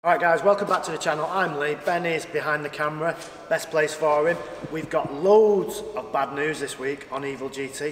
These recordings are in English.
Alright guys, welcome back to the channel. I'm Lee, Ben is behind the camera, best place for him. We've got loads of bad news this week on Evil GT.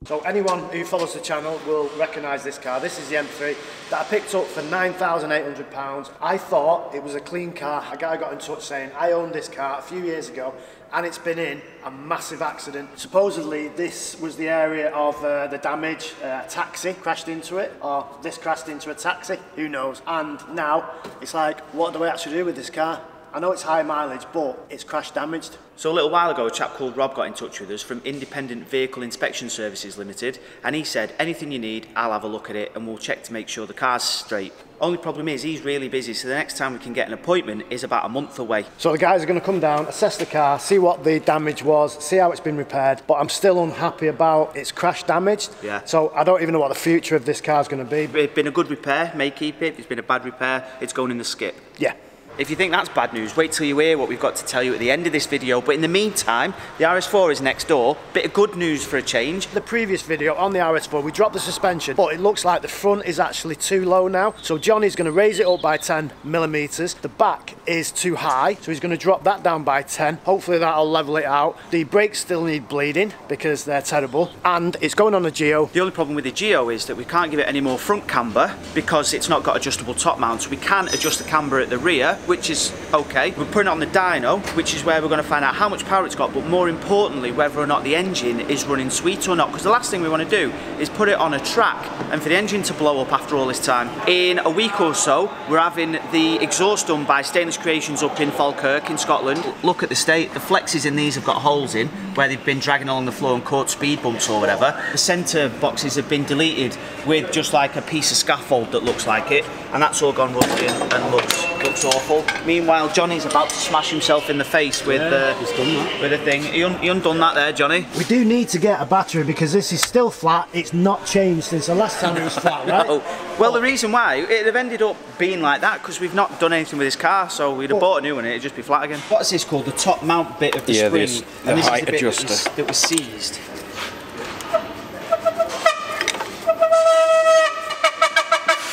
So anyone who follows the channel will recognise this car. This is the M3 that I picked up for £9,800. I thought it was a clean car. A guy got in touch saying, I owned this car a few years ago and it's been in a massive accident. Supposedly this was the area of the damage, a taxi crashed into it, or this crashed into a taxi, who knows. And now it's like, what do I actually do with this car? I know it's high mileage, but it's crash damaged. So a little while ago, a chap called Rob got in touch with us from Independent Vehicle Inspection Services Limited, and he said, anything you need, I'll have a look at it and we'll check to make sure the car's straight. Only problem is, he's really busy, so the next time we can get an appointment is about a month away. So the guys are going to come down, assess the car, see what the damage was, see how it's been repaired, but I'm still unhappy about it's crash damaged. Yeah. So I don't even know what the future of this car is going to be. It's been a good repair, may keep it. If it's been a bad repair, it's going in the skip. Yeah. If you think that's bad news, wait till you hear what we've got to tell you at the end of this video. But in the meantime, the RS4 is next door. Bit of good news for a change. The previous video on the RS4, we dropped the suspension, but it looks like the front is actually too low now. So Johnny's going to raise it up by 10 millimeters. The back is too high, so he's going to drop that down by 10. Hopefully that'll level it out. The brakes still need bleeding because they're terrible. And it's going on a Geo. The only problem with the Geo is that we can't give it any more front camber because it's not got adjustable top mount. So we can adjust the camber at the rear, which is okay. We're putting it on the dyno, which is where we're going to find out how much power it's got, but more importantly, whether or not the engine is running sweet or not, because the last thing we want to do is put it on a track and for the engine to blow up after all this time. In a week or so, we're having the exhaust done by Stainless Creations up in Falkirk in Scotland. Look at the state. The flexes in these have got holes in where they've been dragging along the floor and caught speed bumps or whatever. The centre boxes have been deleted with just like a piece of scaffold that looks like it, and that's all gone rusty and looks awful. Meanwhile, Johnny's about to smash himself in the face with with a thing. You undone that there, Johnny. We do need to get a battery because this is still flat. It's not changed since the last time it was flat, right? No. Well, the reason why it'd have ended up being like that because we've not done anything with this car, so we'd have bought a new one and it'd just be flat again. What's this called? The top mount bit of the spring. The and height this is the adjuster that was seized.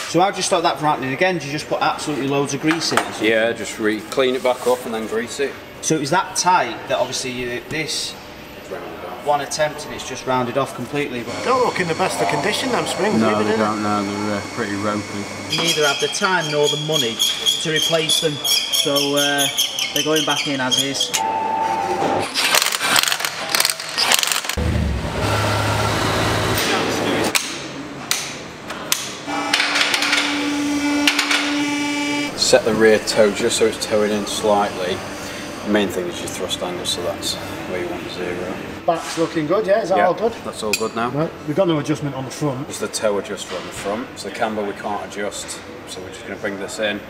So how do you stop that from happening again? Do you just put absolutely loads of grease in it? Yeah, just clean it back up and then grease it. So it was that tight that obviously this one attempt and it's just rounded off completely. But don't look in the best of condition, them springs. No, they don't, no, they're pretty ropey. You neither have the time nor the money to replace them, so they're going back in as is. Set the rear toe just so it's towing in slightly. The main thing is your thrust angle, so that's where you want 0. Back's looking good, yeah? Is that all good? That's all good now. Right. We've got no adjustment on the front. There's the toe adjuster on the front, so the camber we can't adjust, so we're just going to bring this in.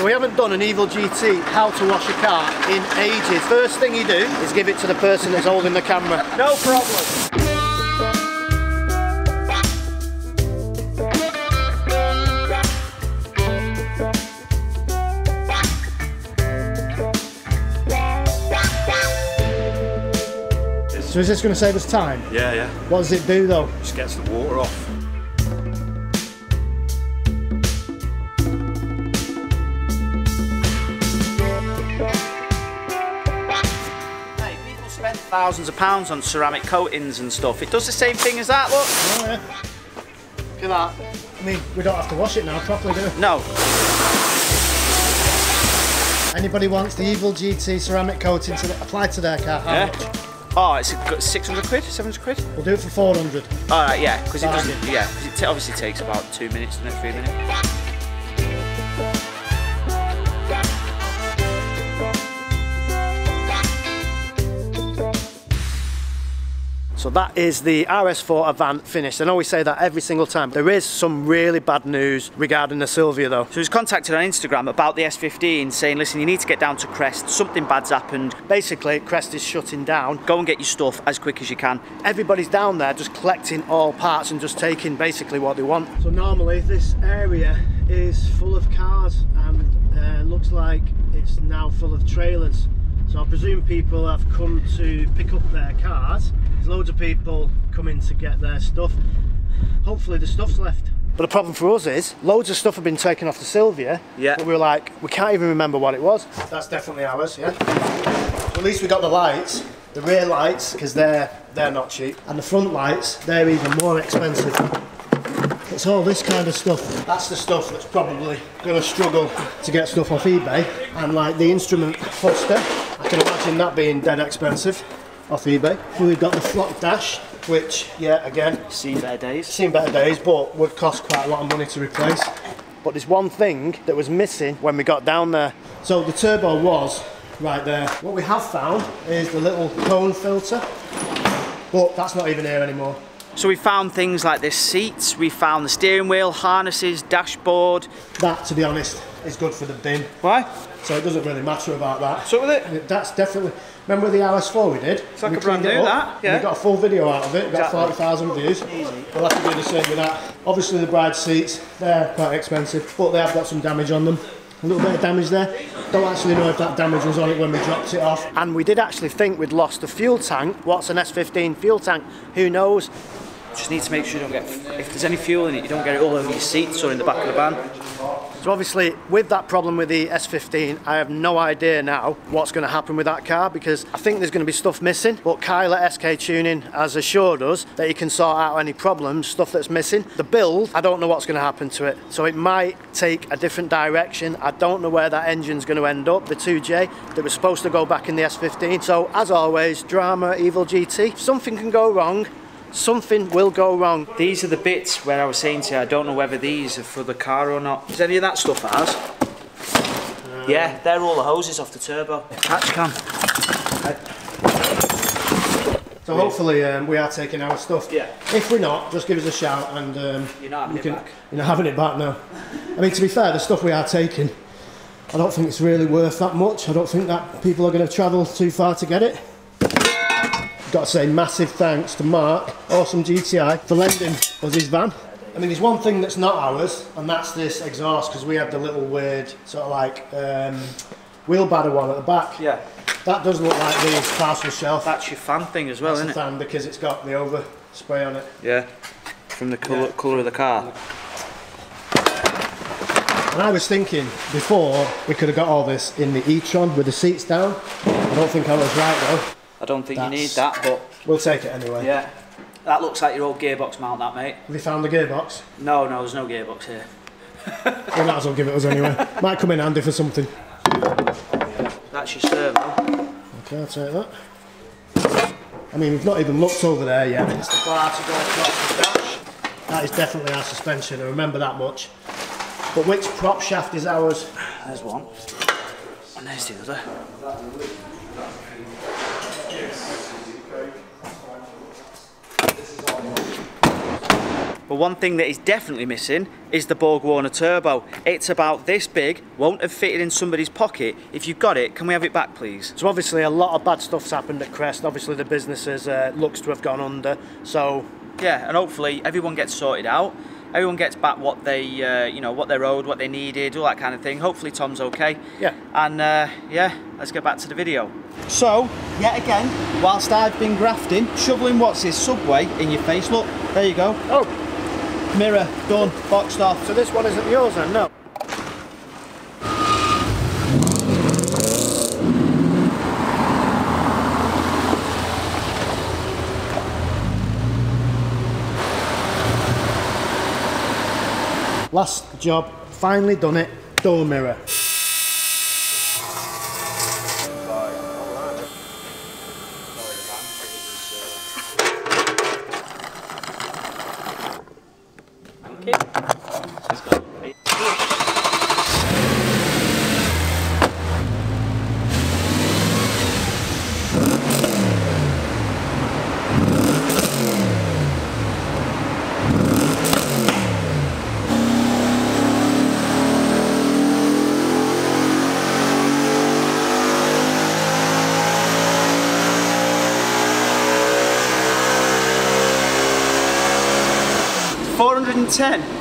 We haven't done an Evil GT how to wash a car in ages. First thing you do is give it to the person that's holding the camera. No problem. So is this going to save us time? Yeah, yeah. What does it do though? Just gets the water off. Hey, people spend thousands of pounds on ceramic coatings and stuff. It does the same thing as that, look. Oh yeah. Look at that. I mean, we don't have to wash it now properly, do we? No. Anybody wants the Evil GT ceramic coating applied to their car? How much? Oh, it's 600 quid, 700 quid? We'll do it for 400. Alright, yeah, because it doesn't, yeah, because it obviously takes about 2 minutes, doesn't it, 3 minutes? So that is the RS4 Avant finished. I know we say that every single time. There is some really bad news regarding the Silvia though. So he was contacted on Instagram about the S15 saying, listen, you need to get down to Crest, something bad's happened. Basically, Crest is shutting down. Go and get your stuff as quick as you can. Everybody's down there just collecting all parts and just taking basically what they want. So normally this area is full of cars and looks like it's now full of trailers. So I presume people have come to pick up their cars There's loads of people coming to get their stuff. Hopefully the stuff's left. But the problem for us is, loads of stuff have been taken off the Silvia, but we were like, we can't even remember what it was. That's definitely ours, yeah. So at least we got the lights, the rear lights, because they're not cheap. And the front lights, they're even more expensive. It's all this kind of stuff. That's the stuff that's probably going to struggle to get stuff off eBay. And like the instrument cluster, I can imagine that being dead expensive off eBay. We've got the flock dash, which, yeah, again, seen better days, but would cost quite a lot of money to replace. But there's one thing that was missing when we got down there. So the turbo was right there. What we have found is the little cone filter, but that's not even here anymore. So we found things like this seats, we found the steering wheel, harnesses, dashboard. That, to be honest, is good for the bin. Why? So it doesn't really matter about that. So with it? That's definitely... Remember the RS4 we did? It's like a brand new, that. Yeah. We got a full video out of it, got 40,000 views. Easy. We'll have to do the same with that. Obviously the bride seats, they're quite expensive, but they have got some damage on them. A little bit of damage there. Don't actually know if that damage was on it when we dropped it off. And we did actually think we'd lost the fuel tank. What's an S15 fuel tank? Who knows? Just need to make sure you don't get, if there's any fuel in it, you don't get it all over your seats or in the back of the van. So obviously, with that problem with the S15, I have no idea now what's going to happen with that car, because I think there's going to be stuff missing. But Kyle at SK Tuning has assured us that he can sort out any problems, stuff that's missing. The build, I don't know what's going to happen to it. So it might take a different direction. I don't know where that engine's going to end up, the 2J, that was supposed to go back in the S15. So as always, drama, evil GT. Something can go wrong. Something will go wrong. These are the bits where I was saying to you, I don't know whether these are for the car or not. Is any of that stuff ours? Yeah, they're all the hoses off the turbo. Catch cam. So hopefully we are taking our stuff. Yeah. If we're not, just give us a shout and you're not having it back. You're not having it back now. I mean, to be fair, the stuff we are taking, I don't think it's really worth that much. I don't think that people are going to travel too far to get it. Got to say massive thanks to Mark, Awesome GTI, for lending us his van. I mean, there's one thing that's not ours, and that's this exhaust, because we have the little weird sort of like wheel badder one at the back. Yeah. That does look like the parcel shelf. That's your fan thing as well, isn't it? That's the fan, because it's got the overspray on it. Yeah. From the colour of the car. And I was thinking before we could have got all this in the e-tron with the seats down. I don't think I was right though. I don't think you need that, but... We'll take it anyway. Yeah. That looks like your old gearbox mount, that, mate. Have you found the gearbox? No, there's no gearbox here. We might as well give it us anyway. Might come in handy for something. That's your servo. Okay, I'll take that. I mean, we've not even looked over there yet. It's the bar to go across the dash. That is definitely our suspension, I remember that much. But which prop shaft is ours? There's one. And there's the other. But one thing that is definitely missing is the Borg Warner turbo. It's about this big, won't have fitted in somebody's pocket. If you've got it, can we have it back, please? So obviously a lot of bad stuff's happened at Crest. Obviously the business looks to have gone under, so... Yeah, and hopefully everyone gets sorted out. Everyone gets back what they, you know, what they're owed, what they needed, all that kind of thing. Hopefully Tom's okay. Yeah. And yeah, let's get back to the video. So, yet again, whilst I've been grafting, shoveling what's his Subway in your face, look, there you go. Oh! Mirror, done, boxed off. So this one isn't yours then, no? Last job, finally done it, door mirror.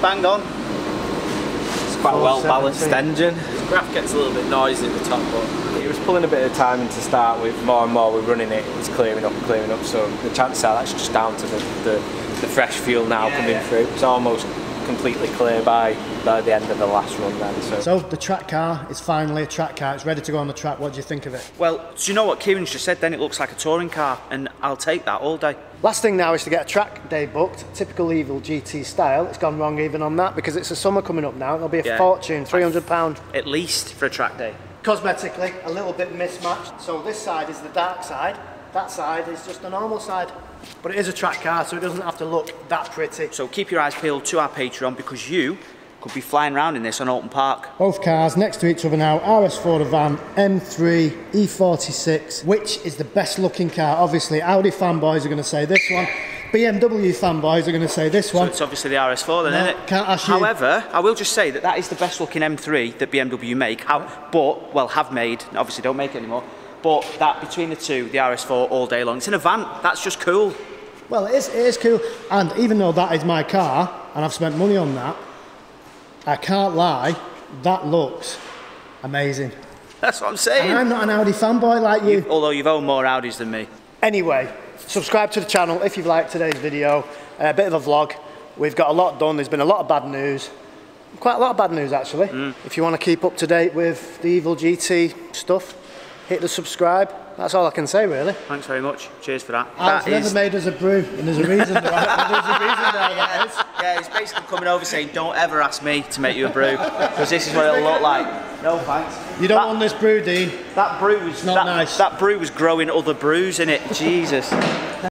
Bang on. It's quite a well balanced engine. It's craft gets a little bit noisy at the top, but it was pulling a bit of timing to start with. More and more we're running it, it's clearing up, so the chances are that's just down to the fresh fuel now coming through. It's almost completely clear by the end of the last run then. So the track car is finally a track car, it's ready to go on the track. What do you think of it? Well, do you know what Kieran's just said then? It looks like a touring car, and I'll take that all day. Last thing now is to get a track day booked, typical Evil GT style. It's gone wrong even on that because it's the summer coming up now. It'll be a fortune, £300. At least for a track day. Cosmetically, a little bit mismatched. So this side is the dark side, that side is just the normal side. But it is a track car, so it doesn't have to look that pretty. So keep your eyes peeled to our Patreon because you could be flying around in this on Alton Park. Both cars next to each other now, RS4 van, M3, E46. Which is the best looking car? Obviously, Audi fanboys are going to say this one. BMW fanboys are going to say this one. So it's obviously the RS4 then, isn't it? Can't ask you. However, I will just say that that is the best looking M3 that BMW make, have made, obviously don't make it anymore. But that between the two, the RS4 all day long, it's in a van, that's just cool. Well, it is cool, and even though that is my car, and I've spent money on that, I can't lie, that looks amazing. That's what I'm saying. And I'm not an Audi fanboy like you. Although you've owned more Audis than me. Anyway, subscribe to the channel if you've liked today's video. A bit of a vlog. We've got a lot done, there's been a lot of bad news. Quite a lot of bad news actually. If you want to keep up to date with the Evil GT stuff, hit the subscribe. That's all I can say, really. Thanks very much. Cheers for that. Al's never made us a brew, and there's a reason there. That is. Yeah, he's basically coming over saying, don't ever ask me to make you a brew, because this is what it'll look like. No thanks. You don't want this brew, Dean. That brew was not nice. That brew was growing other brews in it. Jesus.